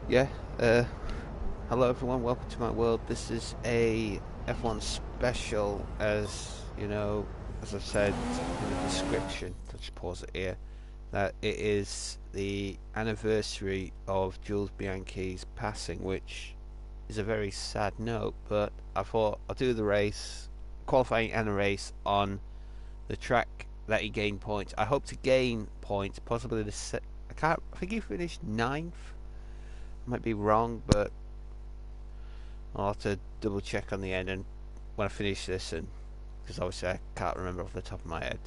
Yeah, uh, hello everyone, welcome to my world. This is a F1 special, as you know, as I've said in the description. I'll just pause it here. That it is the anniversary of Jules Bianchi's passing, which is a very sad note, but I thought I'll do the race, qualifying and a race on the track that he gained points. I hope to gain points, possibly I think he finished ninth. I might be wrong, but I'll have to double check on the end and when I finish this, and because obviously I can't remember off the top of my head.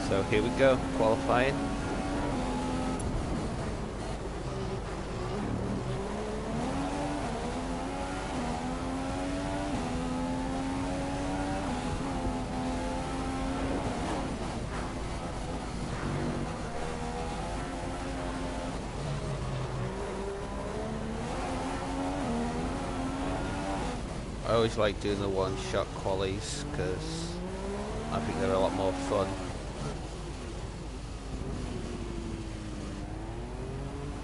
So here we go, qualifying. I always like doing the one-shot qualies because I think they're a lot more fun.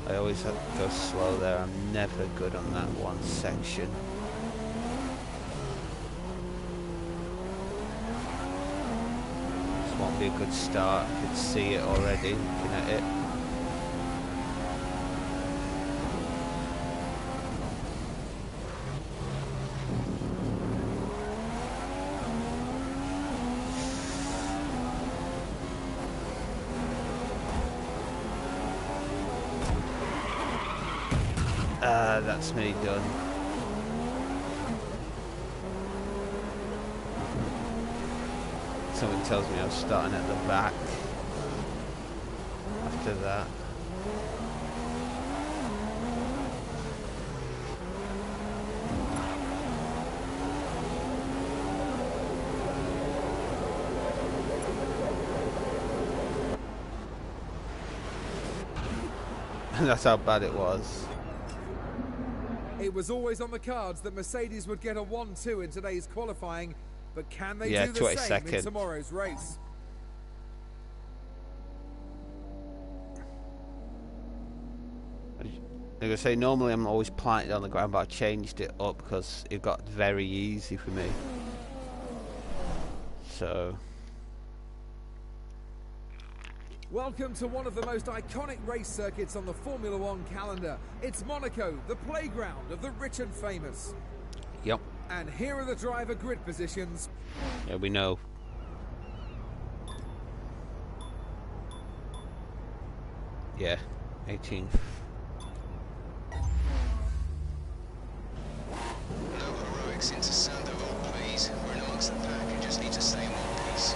I always have to go slow there. I'm never good on that one section. This won't be a good start. I can see it already looking at it. That's me done. Something tells me I'm starting at the back after that. And that's how bad it was. It was always on the cards that Mercedes would get a 1-2 in today's qualifying, but can they do the same in tomorrow's race? Like I say, normally I'm always planted on the ground, but I changed it up because it got very easy for me. So... Welcome to one of the most iconic race circuits on the Formula One calendar. It's Monaco, the playground of the rich and famous. Yep. And here are the driver grid positions. Yeah, we know. Yeah, 18th. No heroics into Sandoval, please. We're in amongst the pack and just need to stay in one piece.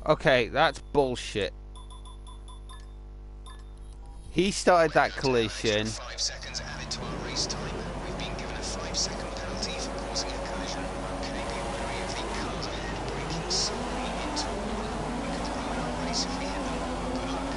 Okay, that's bullshit. He started that collision. 5 seconds added to our race time. We've been given a 5-second penalty for causing a collision. Can you be wary of the cars ahead braking solely into one? We could ruin our race if we hit them. Good luck.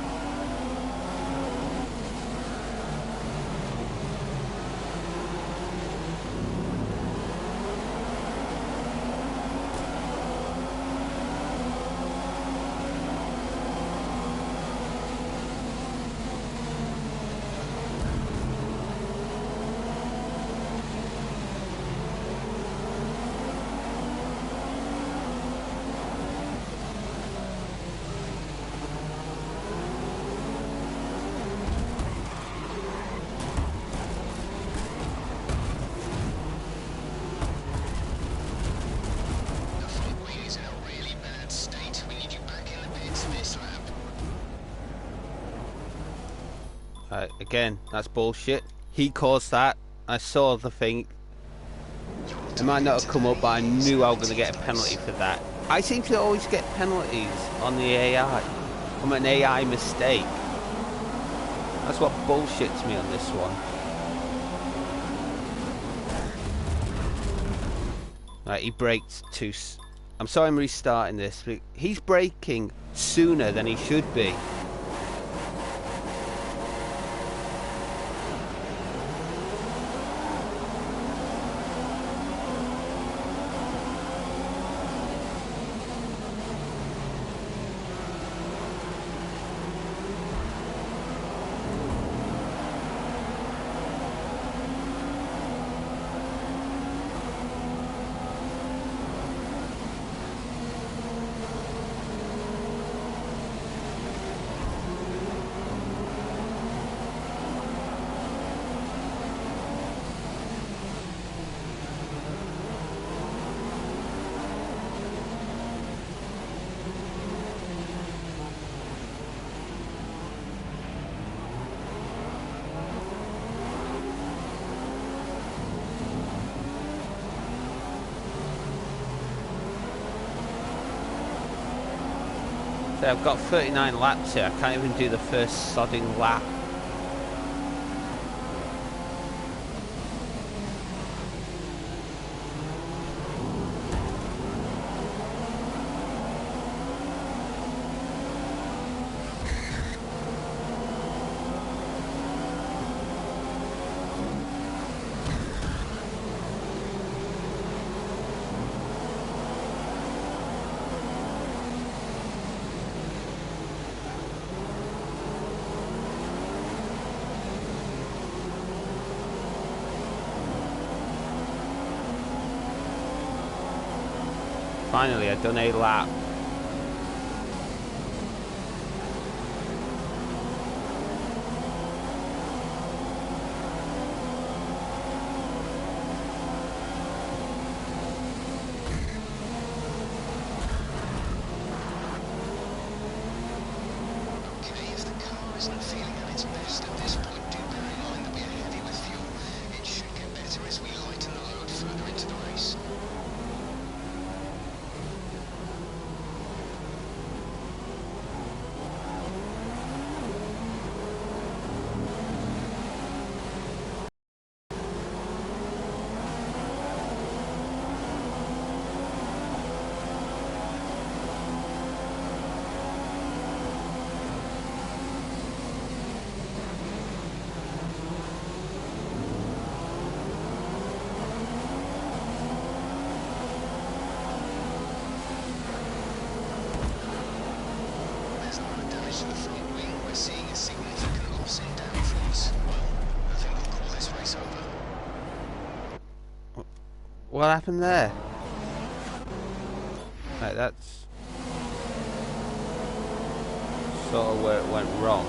Again, that's bullshit. He caused that. I saw the thing. It might not have come up, but I knew I was going to get a penalty for that. I seem to always get penalties on the AI. From an AI mistake. That's what bullshits me on this one. Right, he braked too... I'm sorry I'm restarting this, but he's braking sooner than he should be. So I've got 39 laps here. I can't even do the first sodding lap. Finally, I've done a lap. Okay, if the car isn't feeling at its best at this point, do bear in mind that we are heavy with fuel. It should get better as we lighten the load further into the race. To the front wing, we're seeing a significant loss in downforce. Well, I think we'll call this race over. What happened there? Right, that's sort of where it went wrong.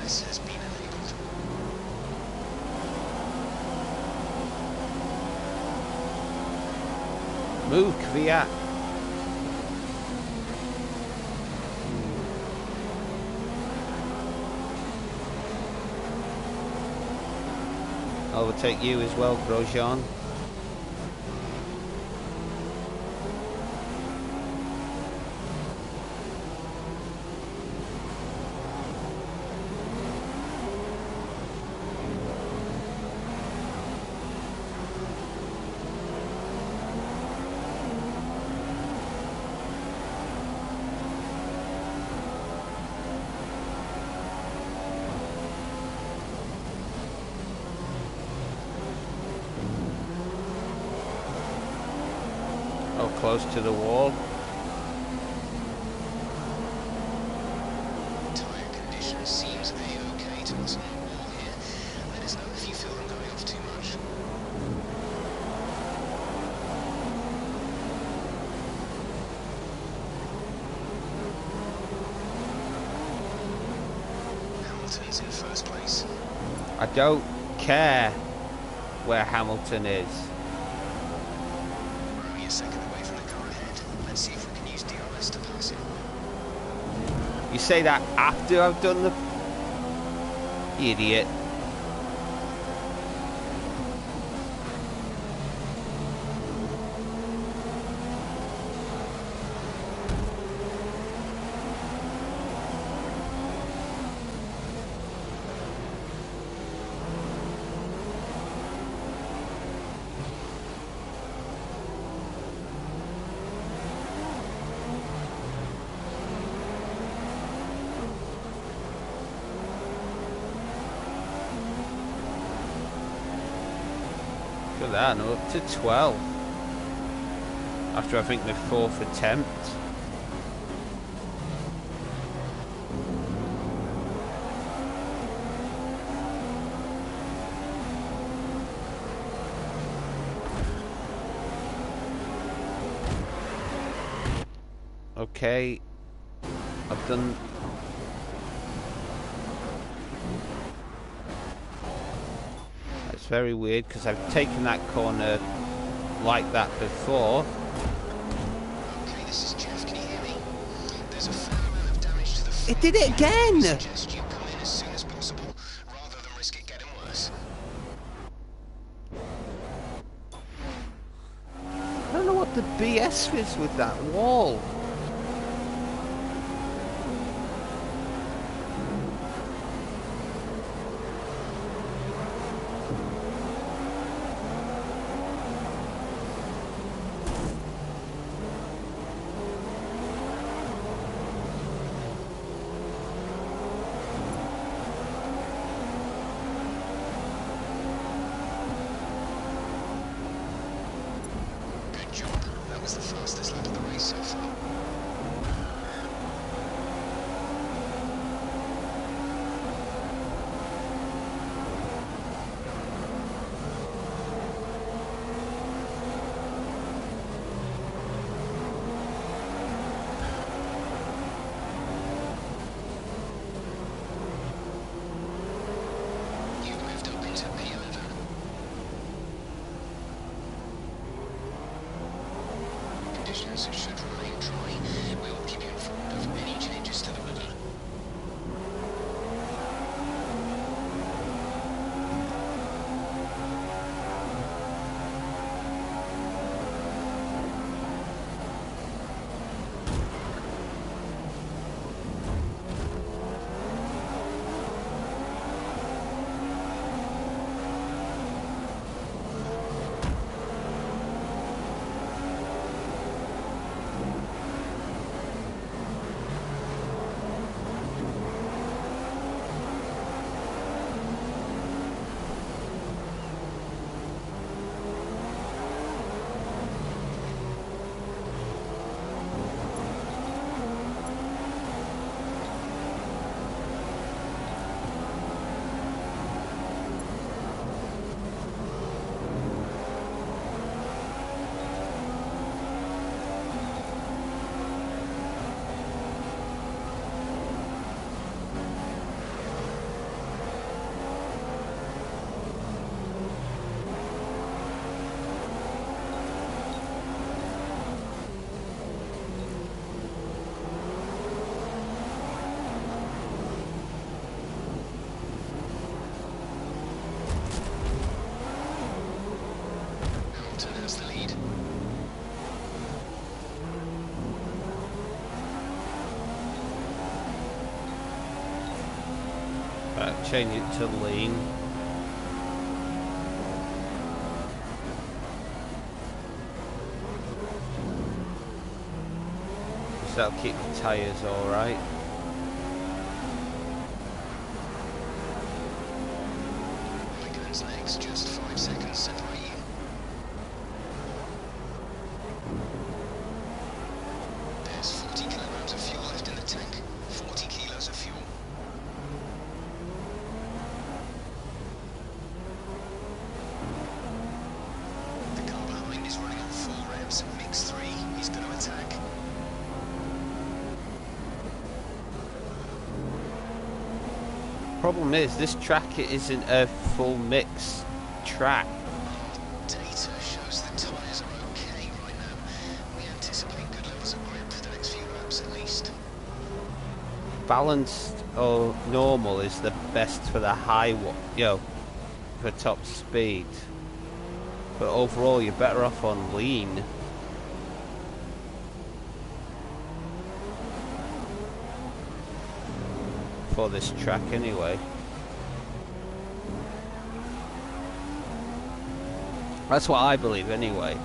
Has been enabled. Move, Kvyat. Overtake you as well, Grosjean. Oh, close to the wall. Tyre condition seems A-OK to us on the wall here. Let us know if you feel them going off too much. Hamilton's in first place. I don't care where Hamilton is. We're only a second away from the car ahead. Let's see if we can use DRS to pass him. You say that after I've done the... You idiot. Look at that, and up to 12. After I think my 4th attempt. Okay, I've done... That's very weird because I've taken that corner like that before. Okay, this is Jeff. Can you hear me? There's a fair amount of damage to the front. It did it again! I suggest you come in as soon as possible rather than risk it getting worse. I don't know what the BS is with that wall. That was the fastest lap of the race so far. You've moved up into P11. Conditions should remain dry. We will keep you informed of any changes to the weather. Hamilton has the lead. Right, change it to lean. So that'll keep the tyres alright. Raikkonen's legs just 5 seconds separate you. There's 40 kilograms of fuel left in the tank. 40 kilos of fuel. The car behind is running on full revs. Mix 3. He's going to attack. Problem is, this track isn't a full mix track. Data shows the tyres are okay right now. We anticipate good levels of grip for the next few laps at least. balanced or normal is the best for the high, for top speed. But overall, you're better off on lean. For this track, anyway. That's what I believe, anyway.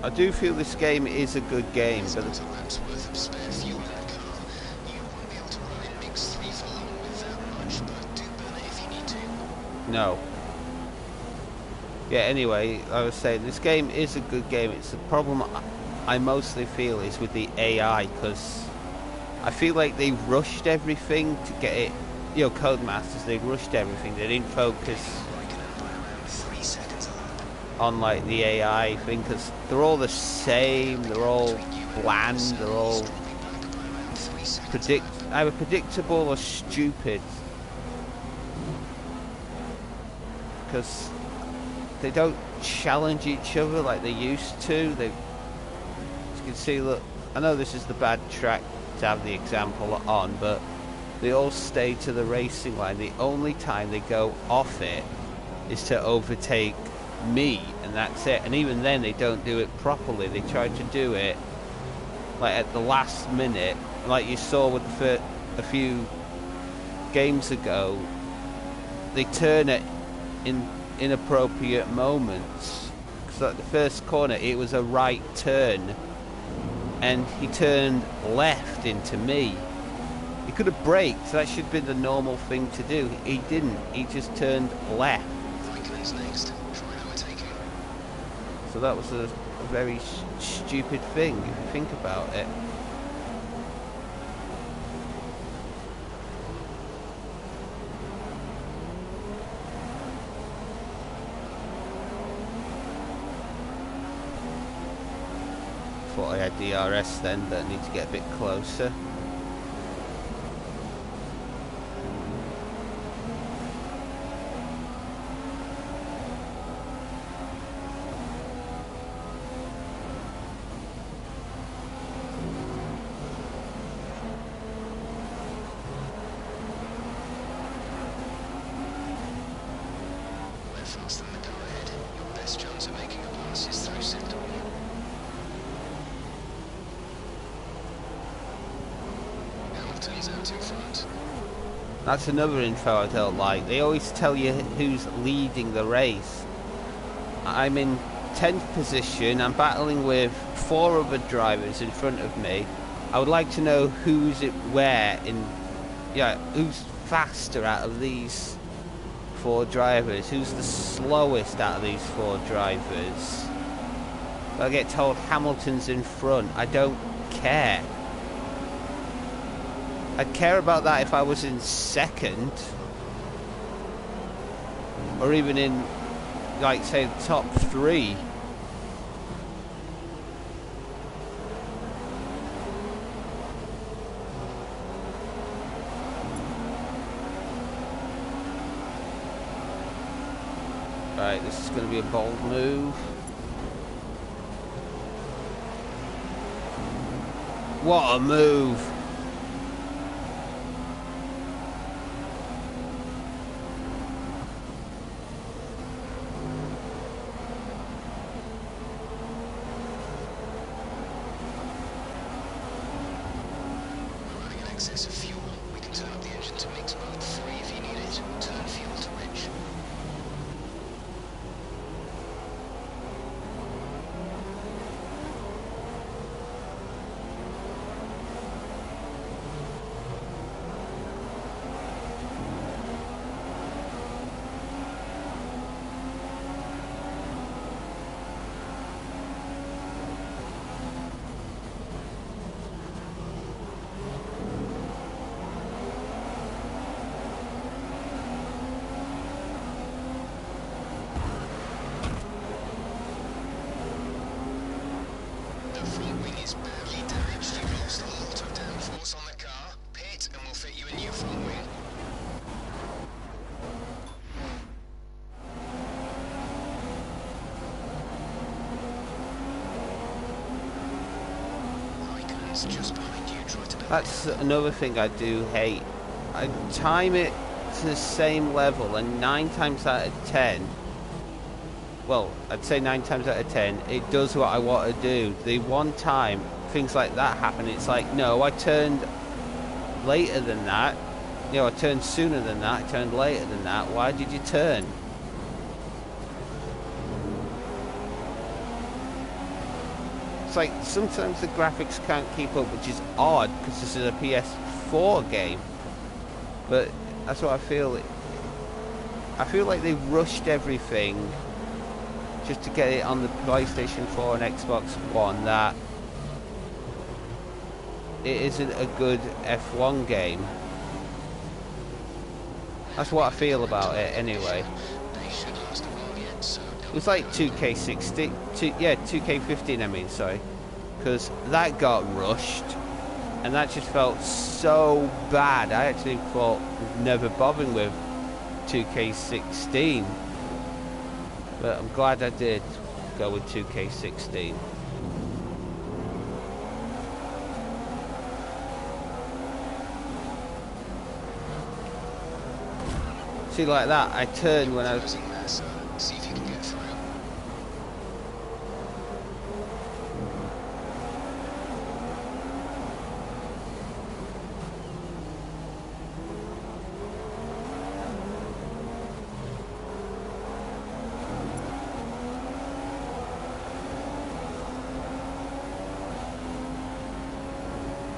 I do feel this game is a good game, but no. Yeah, anyway, I was saying this game is a good game. It's the problem I mostly feel is with the AI, because I feel like they rushed everything to get it. Codemasters, they rushed everything. They didn't focus on like the AI thing, because they're all the same. They're all bland. They're all either predictable or stupid, because they don't challenge each other like they used to. They, as you can see, look, I know this is the bad track to have the example on, but they all stay to the racing line. The only time they go off it is to overtake me, and that's it. And even then they don't do it properly. They try to do it like at the last minute, like you saw with a few games ago. They turn it in inappropriate moments, because at the first corner it was a right turn and he turned left into me. He could have braked, so that should be the normal thing to do. He didn't, he just turned left. So that was a very stupid thing if you think about it. Thought I had DRS then, but I need to get a bit closer. That's another info I don't like. They always tell you who's leading the race. I'm in 10th position. I'm battling with 4 other drivers in front of me. I would like to know who's who's faster out of these 4 drivers. Who's the slowest out of these 4 drivers? I get told Hamilton's in front. I don't care. I'd care about that if I was in 2nd, or even in, like, say, the top 3. Right, this is going to be a bold move. What a move! Excess of fuel. We can turn up the engine to mix mode 3 if you need it. Turn fuel to rich. It's just behind you. Try to That's another thing I do hate. I time it to the same level, and 9 times out of 10, well, I'd say 9 times out of 10, it does what I want to do. The one time things like that happen, it's like, no, I turned later than that. You know, I turned sooner than that. I turned later than that. Why did you turn? It's like sometimes the graphics can't keep up, which is odd because this is a PS4 game. But that's what I feel. I feel like they rushed everything just to get it on the PlayStation 4 and Xbox One, that it isn't a good F1 game. That's what I feel about it anyway. It was like 2K16, 2K15 I mean, sorry. Because that got rushed, and that just felt so bad. I actually thought never bothering with 2K16. But I'm glad I did go with 2K16. See, like that, I turned when I was... See if you can get through.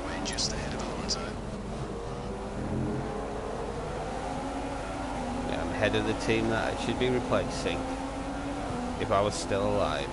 We're just ahead of Alonso. Head of the team that I should be replacing if I was still alive.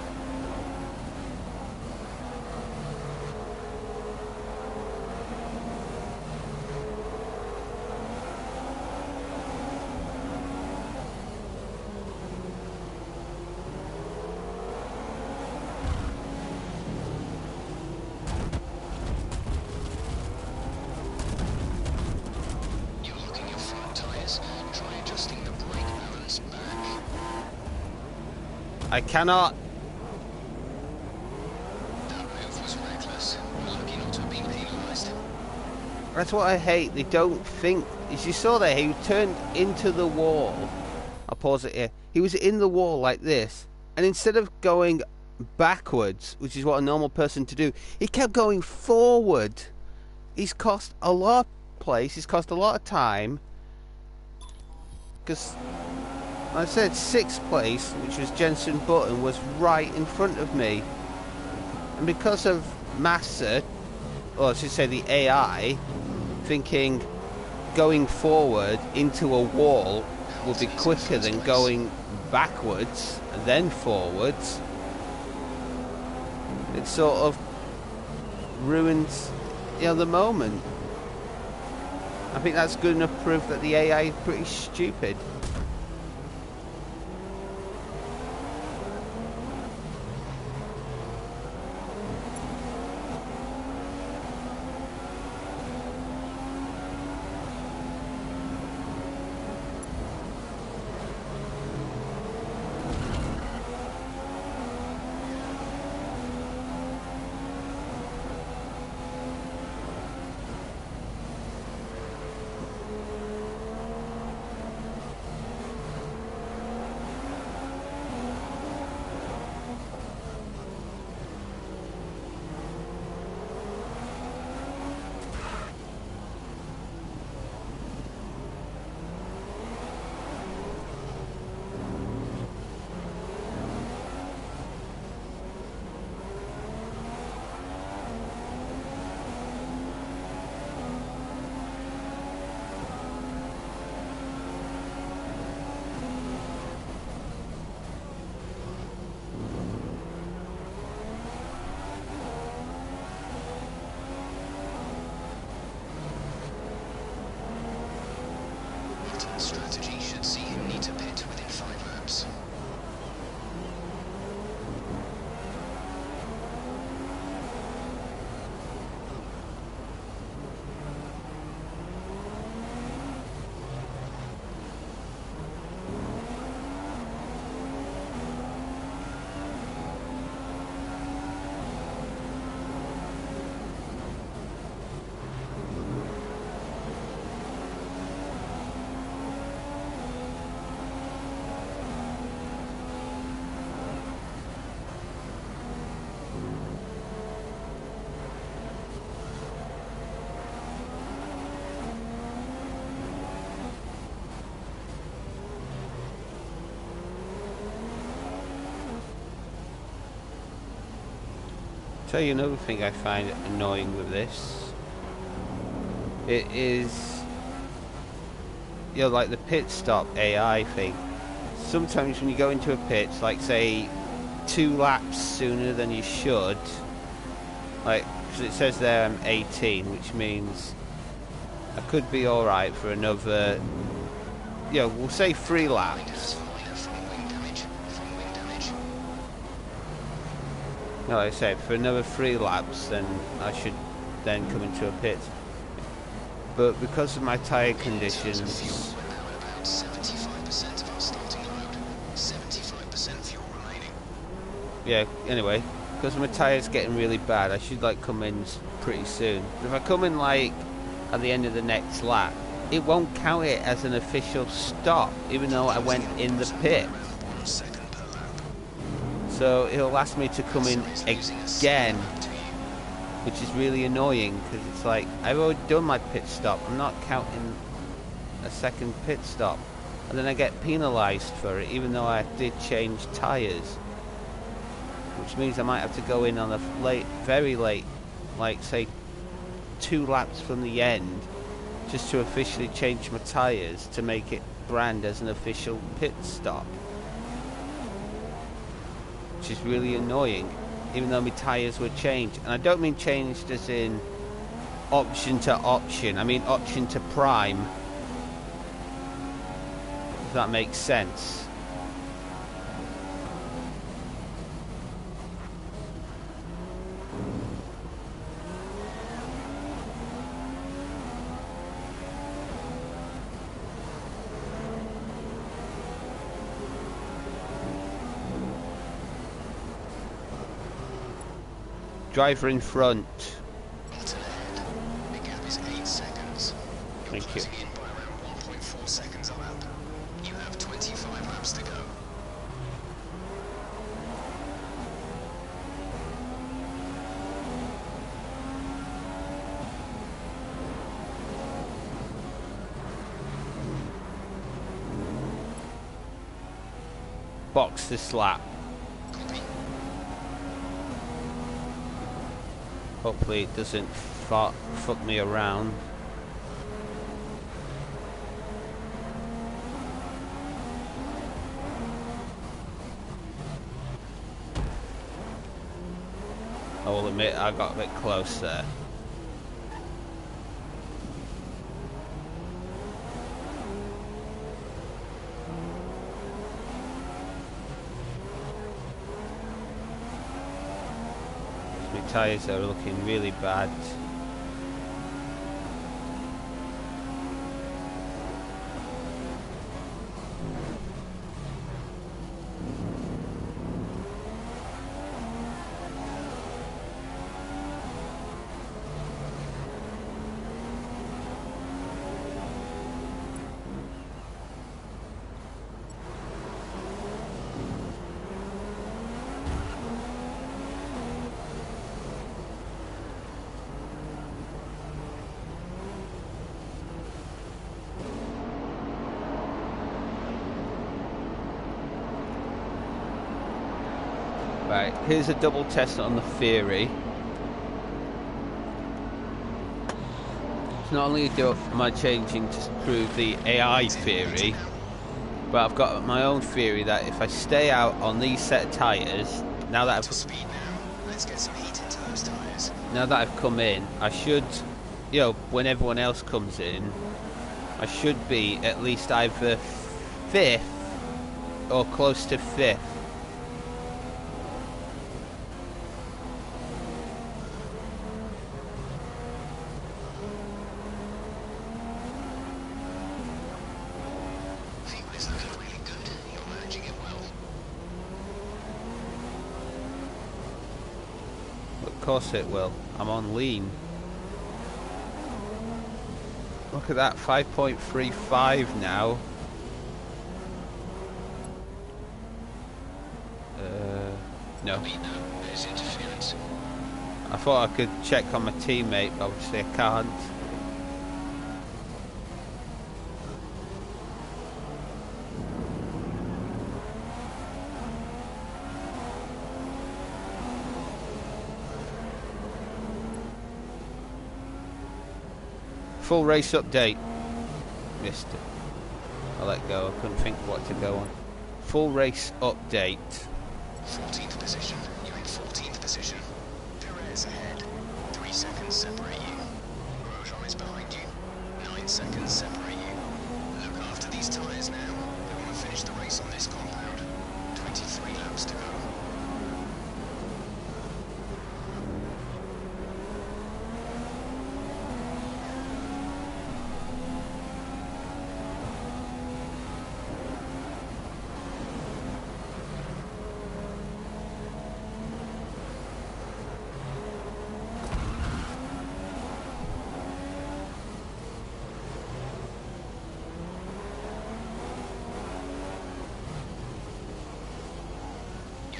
You're locking your front tyres. Try adjusting the brake balance back. I cannot. That move was reckless. You're lucky not to have been penalised. That's what I hate. They don't think. As you saw there, he turned into the wall. I'll pause it here. He was in the wall like this, and instead of going backwards, which is what a normal person to do, he kept going forward. He's cost a lot of place. He's cost a lot of time. Because I said 6th place, which was Jensen Button, was right in front of me. And because of Massa, or I should say the AI, thinking going forward into a wall will be quicker than going backwards and then forwards, it sort of ruins, you know, the moment. I think that's good enough proof that the AI is pretty stupid. Strategy should see him need to pit within 5 laps. tell you another thing I find annoying with this. It is, you know, like the pit stop AI thing. Sometimes when you go into a pit, like say 2 laps sooner than you should, like, because it says there I'm 18, which means I could be alright for another, you know, we'll say 3 laps. No, like I said, for another 3 laps, then I should then come into a pit. But because of my tyre conditions, yeah, anyway, because my tyre's getting really bad, I should like come in pretty soon. But if I come in like at the end of the next lap, it won't count it as an official stop, even though I went in the pit. So it'll ask me to come in again, which is really annoying, because it's like, I've already done my pit stop, I'm not counting a second pit stop. And then I get penalised for it, even though I did change tyres. Which means I might have to go in on a late, very late, like say 2 laps from the end, just to officially change my tyres to make it brand as an official pit stop. Which is really annoying, even though my tyres were changed. And I don't mean changed as in option to option, I mean option to prime, if that makes sense. Driver in front. The gap is 8 seconds. You're Thank you. closing in by around 1.4 seconds a lap. You have 25 laps to go. Box this lap. Hopefully it doesn't fuck me around. I will admit I got a bit close there. Tyres are looking really bad. Right, here's a double test on the theory. So not only am I changing to prove the AI theory, but I've got my own theory that if I stay out on these set of tyres, now that I've come in, I should, you know, when everyone else comes in, I should be at least either 5th or close to 5th. Of course it will. I'm on lean. Look at that, 5.35 now. No. There's interference. I thought I could check on my teammate, but obviously I can't. full race update. Missed it. I let go. I couldn't think what to go on. Full race update. 14th position. You're in 14th position. Perez ahead. 3 seconds separate you. Grosjean is behind you. 9 seconds separate you. Look after these tyres now. We want to finish the race on this compound. 23 laps to go.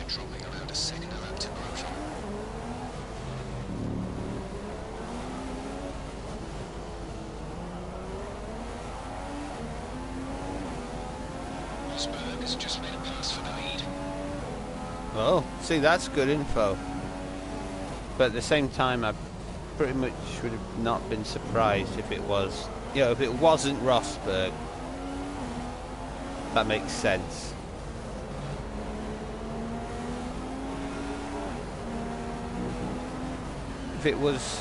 Dropping around a second a lap to Grosjean. Rosberg has just made a pass for the lead. Oh, see, that's good info. But at the same time, I pretty much would have not been surprised if it was, you know, if it wasn't Rosberg. That makes sense. If it was,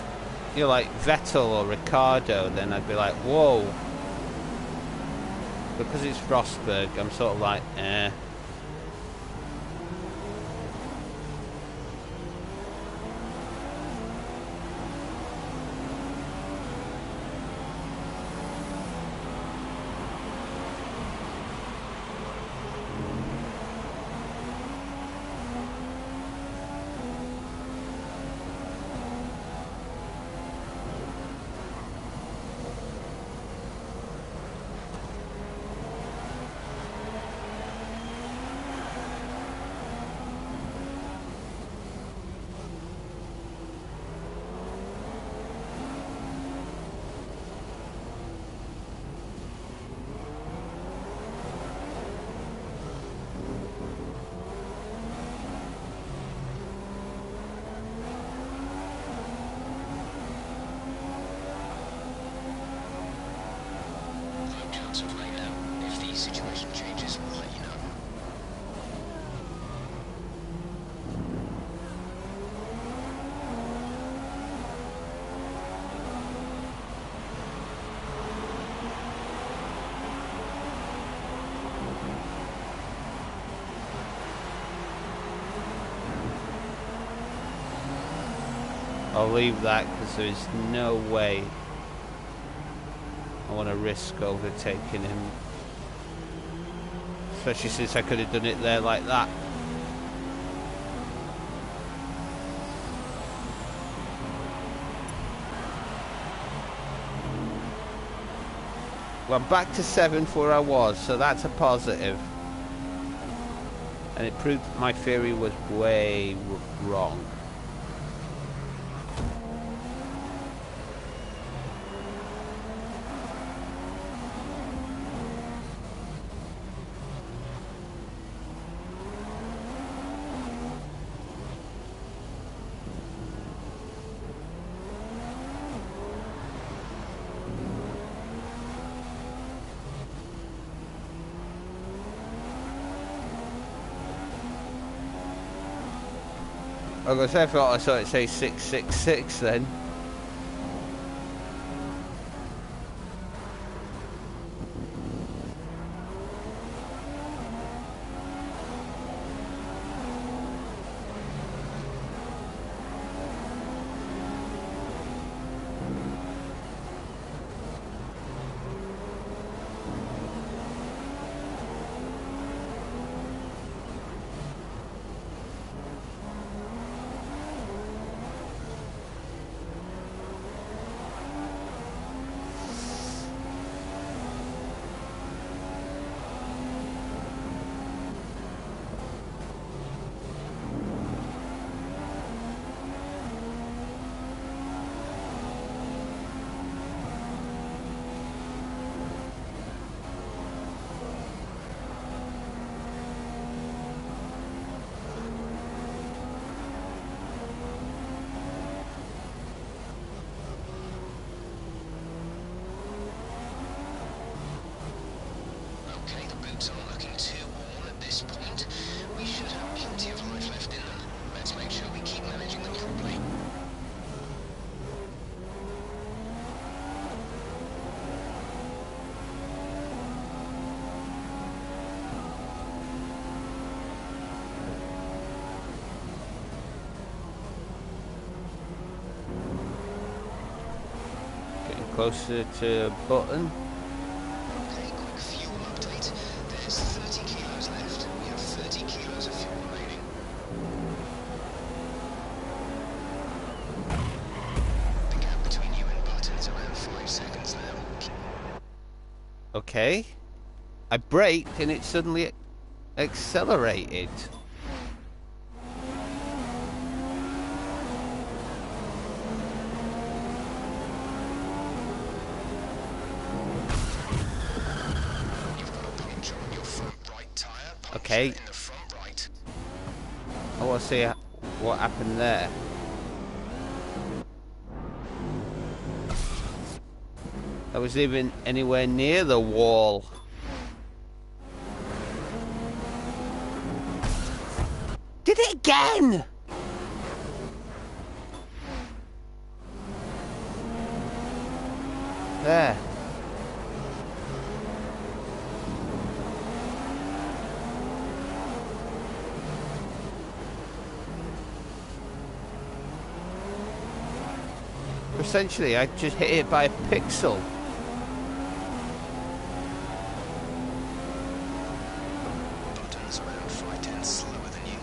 you know, like Vettel or Ricardo, then I'd be like, whoa. Because it's Rosberg, I'm sort of like, eh. Situation changes, we'll let you know. I'll leave that because there's no way I want to risk overtaking him. Especially since I could have done it there like that. Well, I'm back to 7th where I was, so that's a positive. And it proved my theory was way wrong. I was gonna say, I saw it say 666 then. brakes aren't looking too worn at this point. We should have plenty of life left in them. Let's make sure we keep managing them properly. Closer to a button. Okay, quick fuel update. There's 30 kilos left. We have 30 kilos of fuel remaining. The gap between you and button is around 5 seconds now. Okay. I braked and it suddenly accelerated. Okay. In the front right. I want to see what happened there. I was even anywhere near the wall. Did it again! There. Essentially, I just hit it by a pixel. Button's around 5/10 slower than you.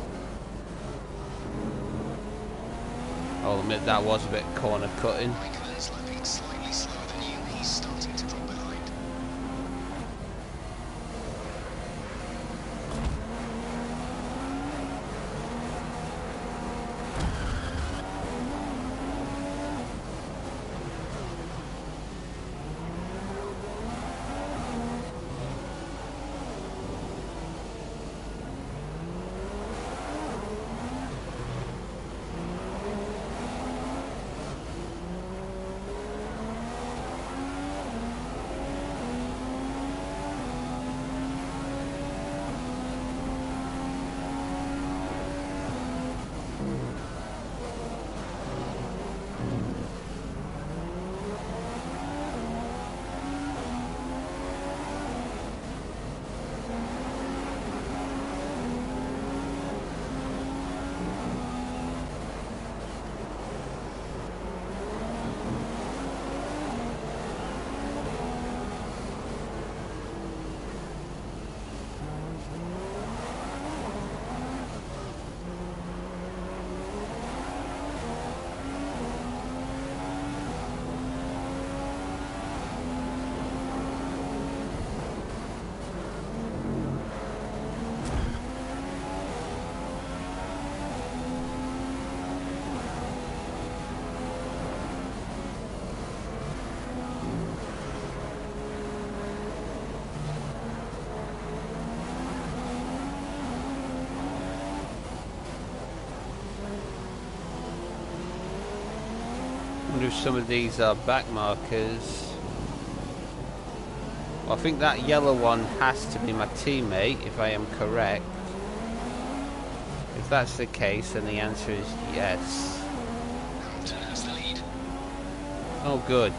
I'll admit that was a bit corner cutting. Raikkonen's lapping slightly slower than you. He's starting to drop behind. I wonder if some of these are back markers. Well, I think that yellow one has to be my teammate, if I am correct. If that's the case, then the answer is yes. Hamilton has the lead. Oh, good.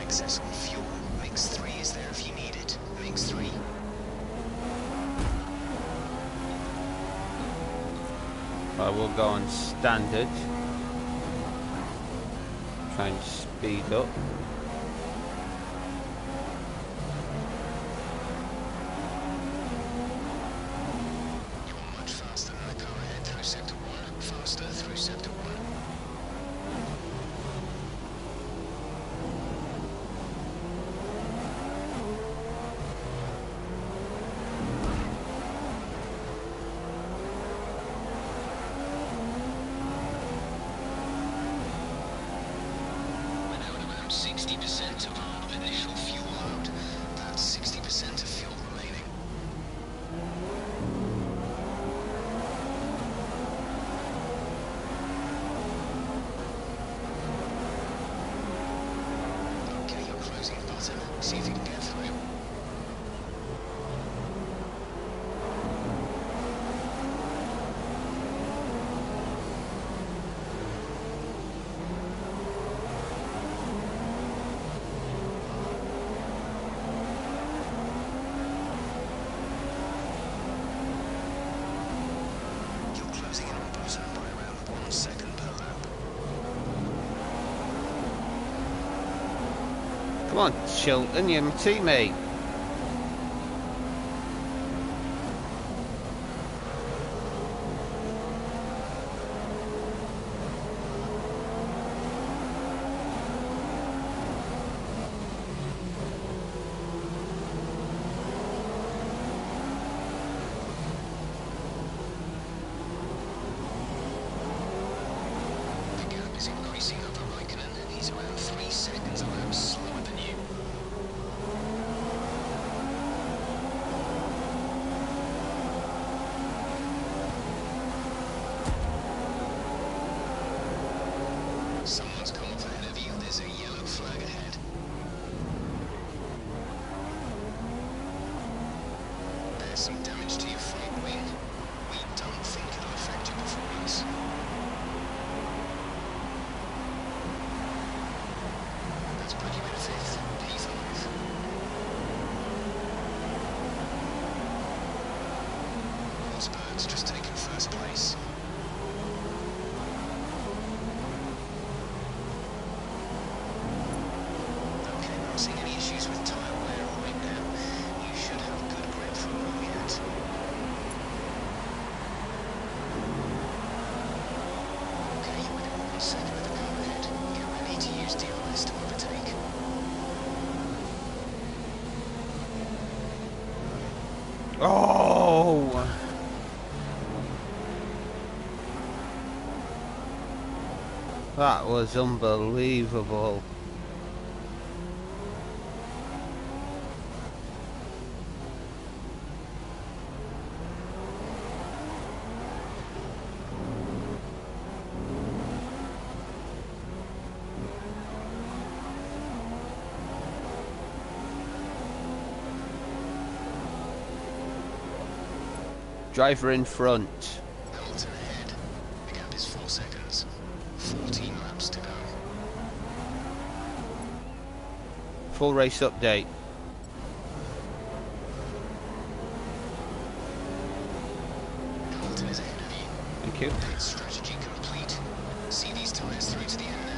Access on fuel. Mix 3 is there if you need it. Mix 3. I will go on standard. Try and speed up. You're much faster than the car ahead through sector 1. 60% of our initial fuel load. That's 60% of fuel remaining. Okay, you're closing the button. See if you can get through. Come on, Chilton, you're my teammate. The gap is increasing over Raikkonen. He's around 3 seconds a lap slower than you. Someone's come off ahead of you. There's a yellow flag ahead. There's some damage to your front wing. We don't think it'll affect your performance. That's put you in 5th, P5. Rosberg's just taken 1st place. Okay, not seeing any issues with tyre wear right now. You should have good grip for a while yet. Okay, you're within 1 second of the car ahead. Get ready to use DRS to overtake. Oh! That was unbelievable. Driver in front. Hamilton ahead. The gap is 4 seconds. 14 laps to go. Full race update. Hamilton is ahead of you. Thank you. Pit strategy complete. See these tyres through to the end now.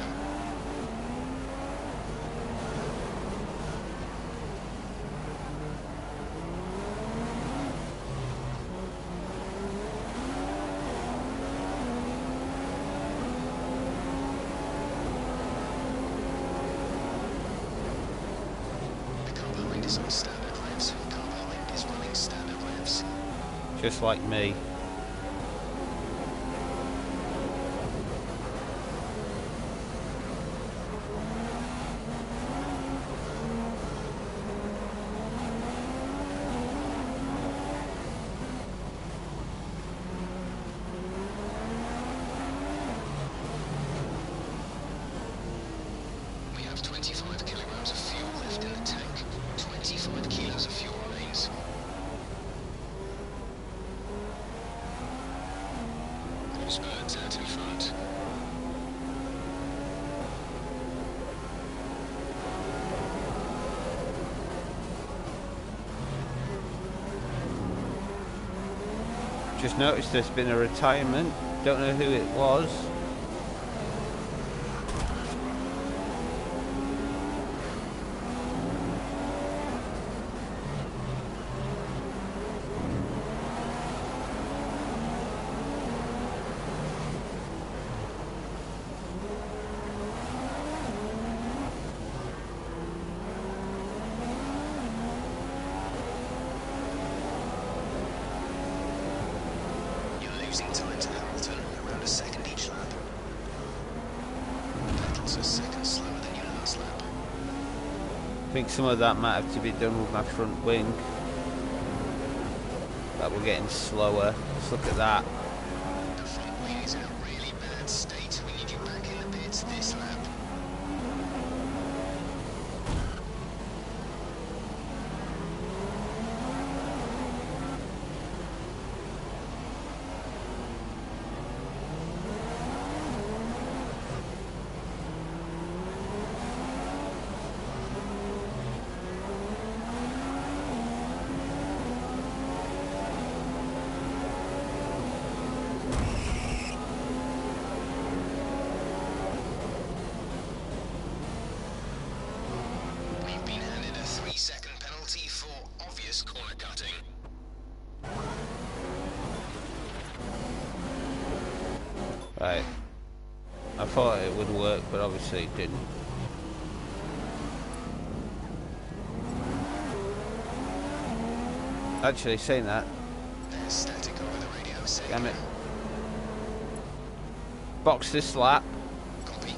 The car behind is on standard revs. The car behind is running standard revs. Just like me. We have 25 kilograms of fuel left in the tank. 25 kilos of fuel remains. Rosberg's out in front. Just noticed there's been a retirement. Don't know who it was. You're losing time to Hamilton, around a second each lap. Petrol's a second slower than your last lap. think some of that might have to be done with my front wing. But we're getting slower. Let's look at that. The front wing is in a really bad state. We need you back in the pits this lap. Right. I thought it would work, but obviously it didn't. Actually, saying that. There's static over the radio. Damn it. Box this lap. Copy.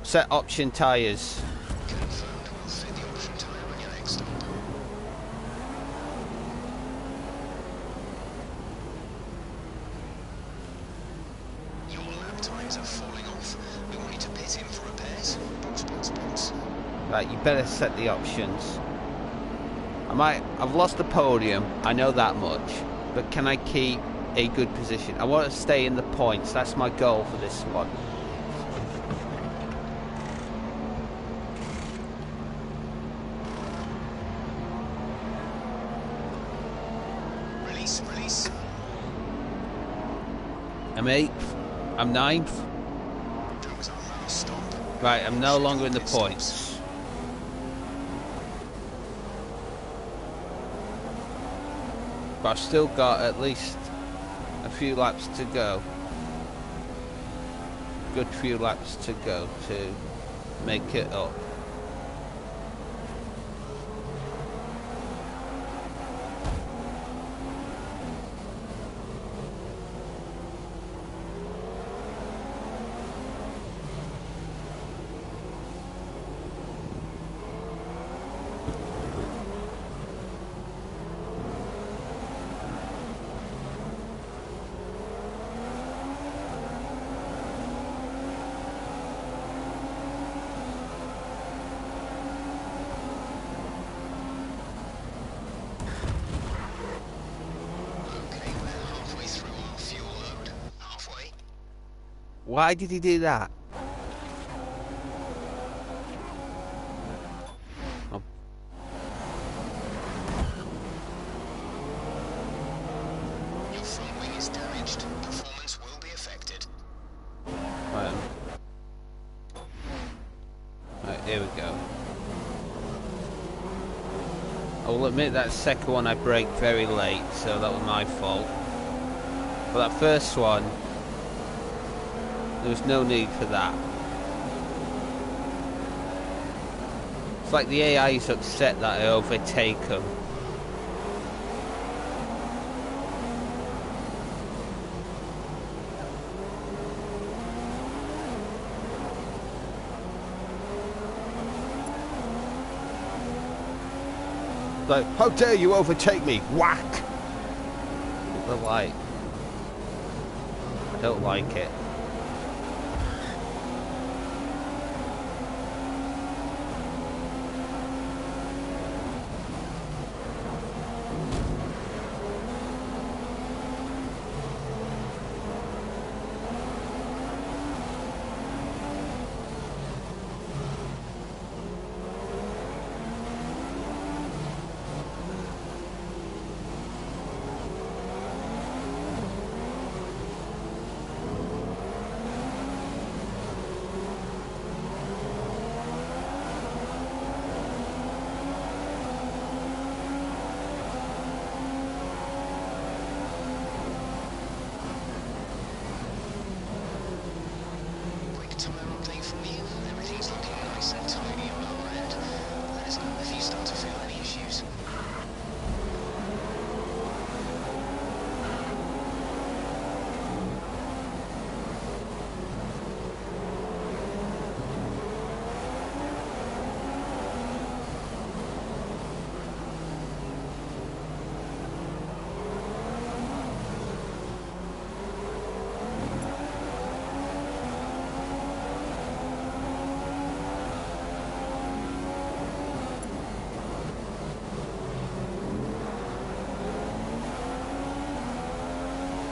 Set option tyres. Confirmed. We'll fit the option tyre on your next stop. Your lap times are falling off. We want you to pit in for repairs. Box. Right, you better set the options. I've lost the podium, I know that much, but can I keep a good position? I want to stay in the points, that's my goal for this one. Release. I'm 8th, I'm 9th. That was our last stop. Right, I'm no longer in the points. But I've still got at least a few laps to go. Good few laps to go to make it up. Why did he do that? Oh. Your front wing is damaged. Performance will be affected. Right, here we go. I will admit that second one I braked very late, so that was my fault. But that first one, there was no need for that. It's like the AI is upset that I overtake them. Like, how dare you overtake me? Whack! They're like, I don't like it.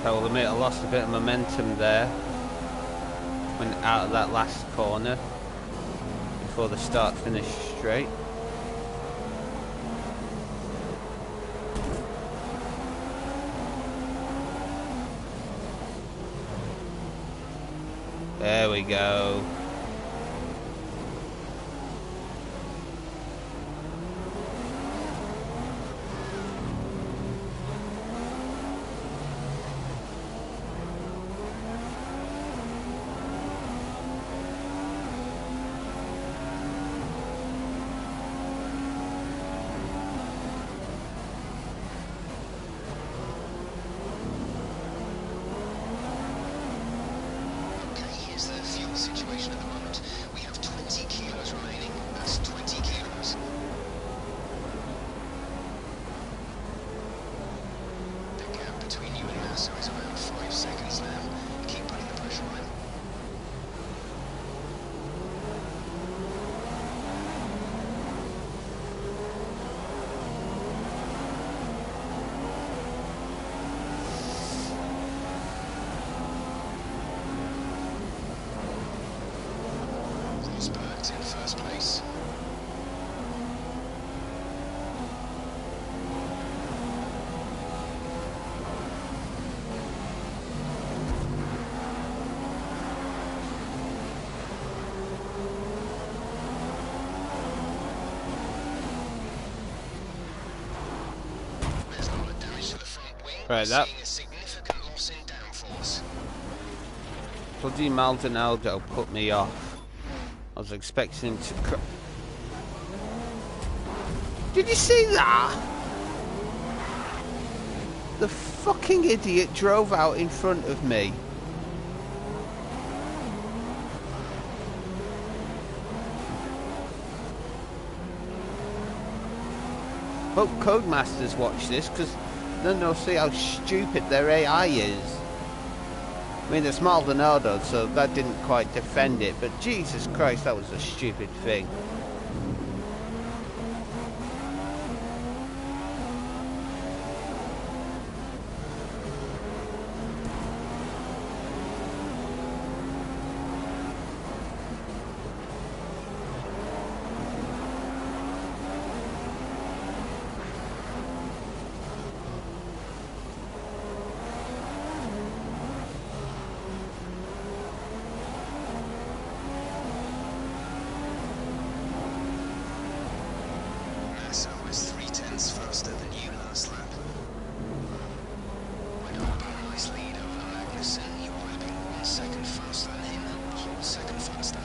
I will admit I lost a bit of momentum there when out of that last corner before the start finish straight. There we go. Situation at the moment. We have 20 kilos remaining. That's 20 kilos. The gap between you and Massa is around 5 seconds now. Keep putting the pressure on him. In first place. There's a lot of damage to the front wing. Right, that Seeing a significant loss in downforce. bloody Maldonado put me off. I was expecting him to Did you see that? The fucking idiot drove out in front of me. Hope Codemasters watch this, because then they'll see how stupid their AI is. I mean, it's Maldonado, so that didn't quite defend it, but Jesus Christ, that was a stupid thing. Massa was 0.3 faster than you last lap. Went up by a nice lead over Magnussen. You're lapping 1 second faster than him. A whole second faster.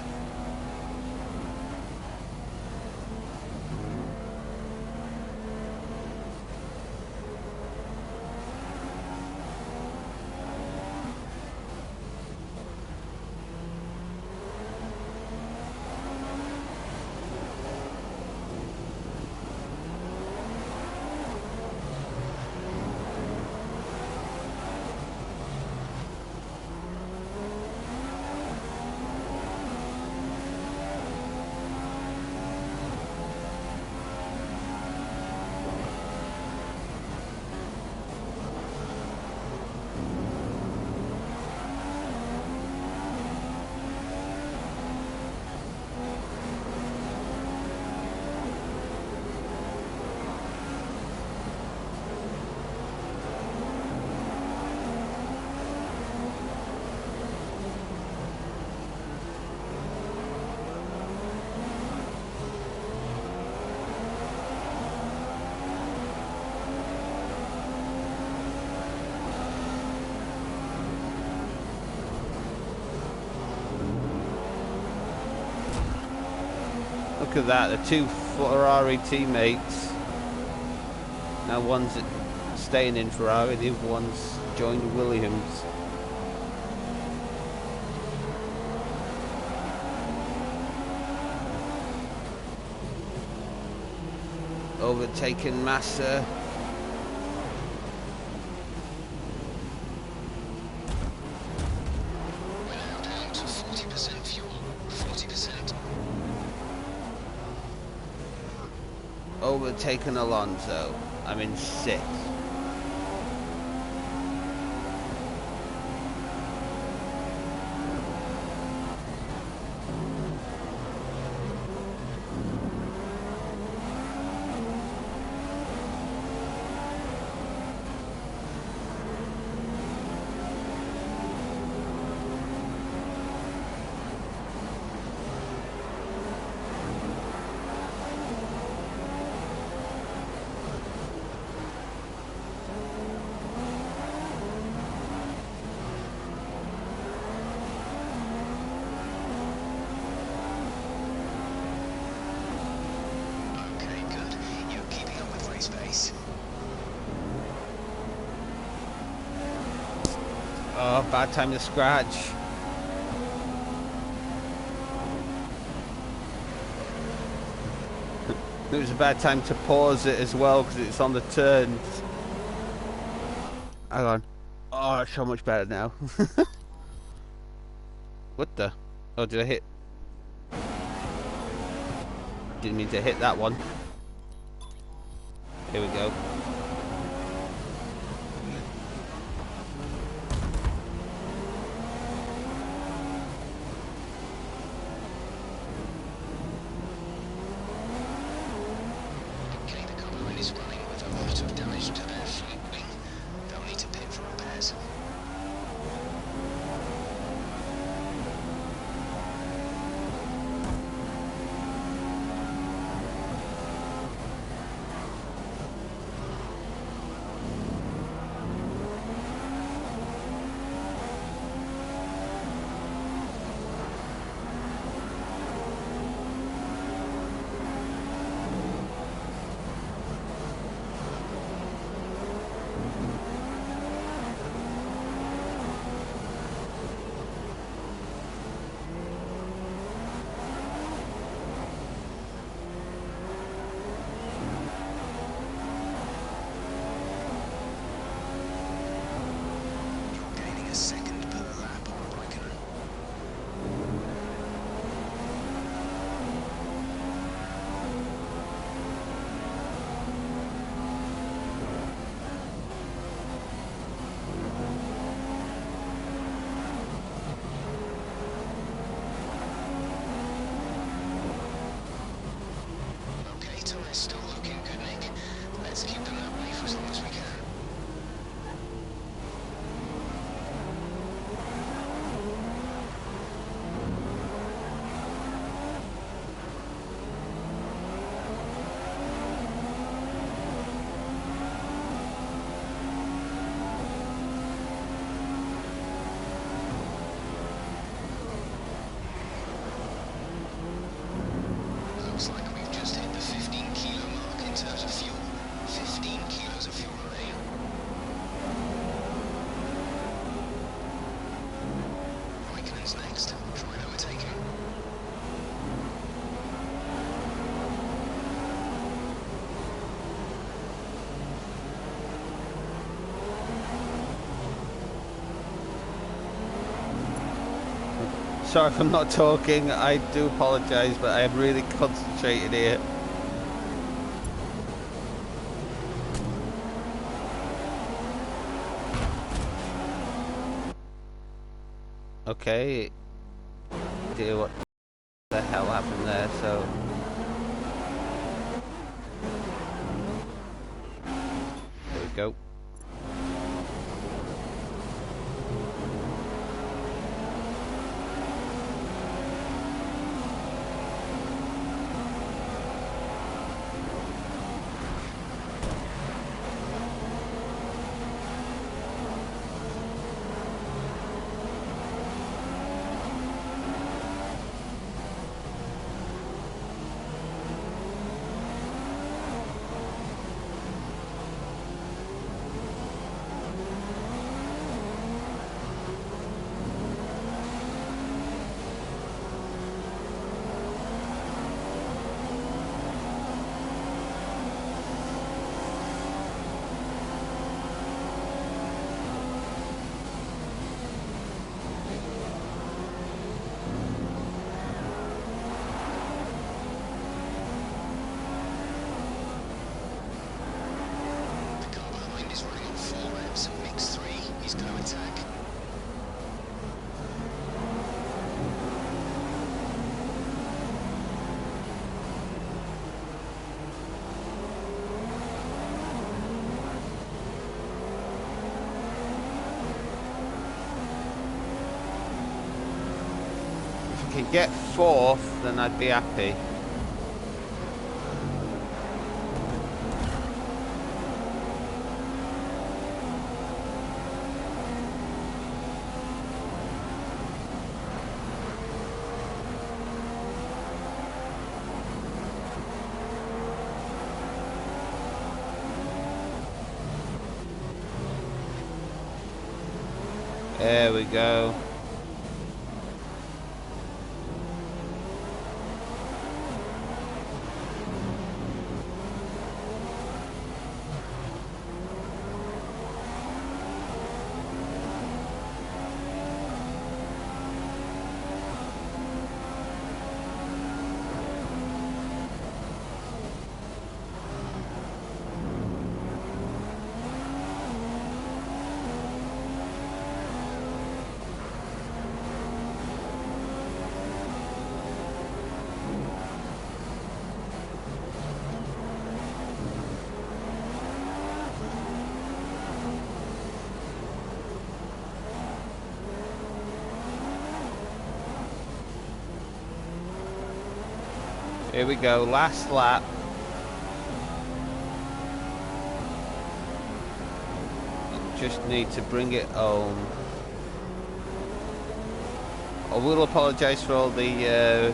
Look at that, the two Ferrari teammates. Now one's staying in Ferrari, the other one's joined Williams. Overtaken Massa. We're now down to 40% fuel. 40%. Overtaken Alonso. I'm in 6th. space. Oh, bad time to scratch. It was a bad time to pause it as well because it's on the turns. Hang on. Oh, it's so much better now. What the? Oh, did I hit? Didn't mean to hit that one. Here we go. Is running with a lot of damage to their fleet wing. They'll need to pit for repairs. A second per lap on Raikkonen. Okay, tyres still looking good, Nick. Let's keep them that way for as long as we can. Looks like we've just hit the 15 kilo mark in terms of fuel. 15 kilos of fuel remain. Raikkonen's next. Try and overtake him. Sorry if I'm not talking, I do apologise, but I am really concentrated here. Okay, do what the hell happened there, so... There we go. Could get fourth, then I'd be happy. There we go. Here we go, last lap. Just need to bring it home. I will apologise for all the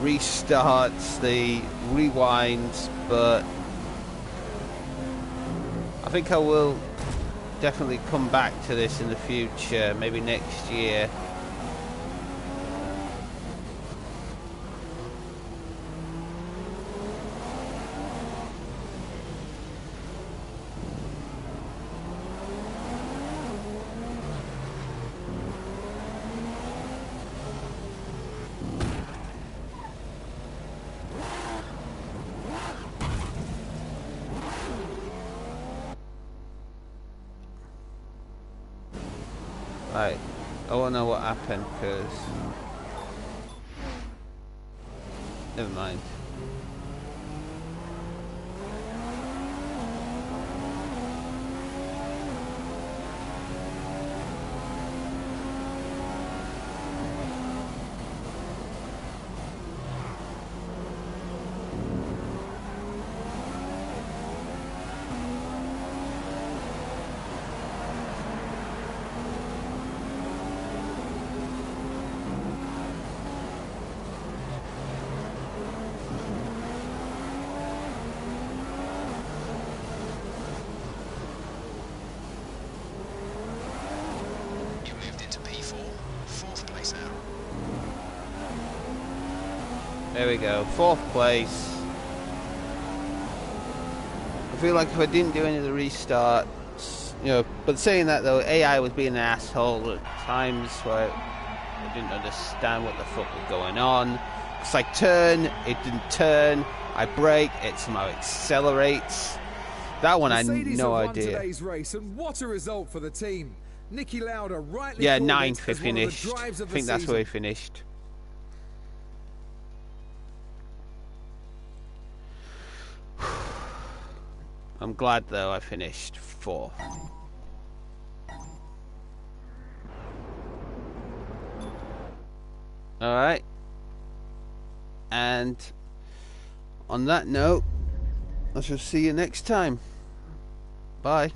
restarts, the rewinds, but I think I will definitely come back to this in the future, maybe next year. Right, I won't know what happened because... Never mind. There we go, 4th place. I feel like if I didn't do any of the restarts, you know, but saying that though, AI was being an asshole at times where I didn't understand what the fuck was going on. Because I turn, it didn't turn, I brake, it somehow accelerates. That one Mercedes I had no won idea. Today's race, and what a result for the team. Niki Lauda rightly Yeah, called 9th it we as one of the finished. drives I of the think that's season. where we finished. I'm glad though I finished 4th. Alright. And on that note, I shall see you next time. Bye.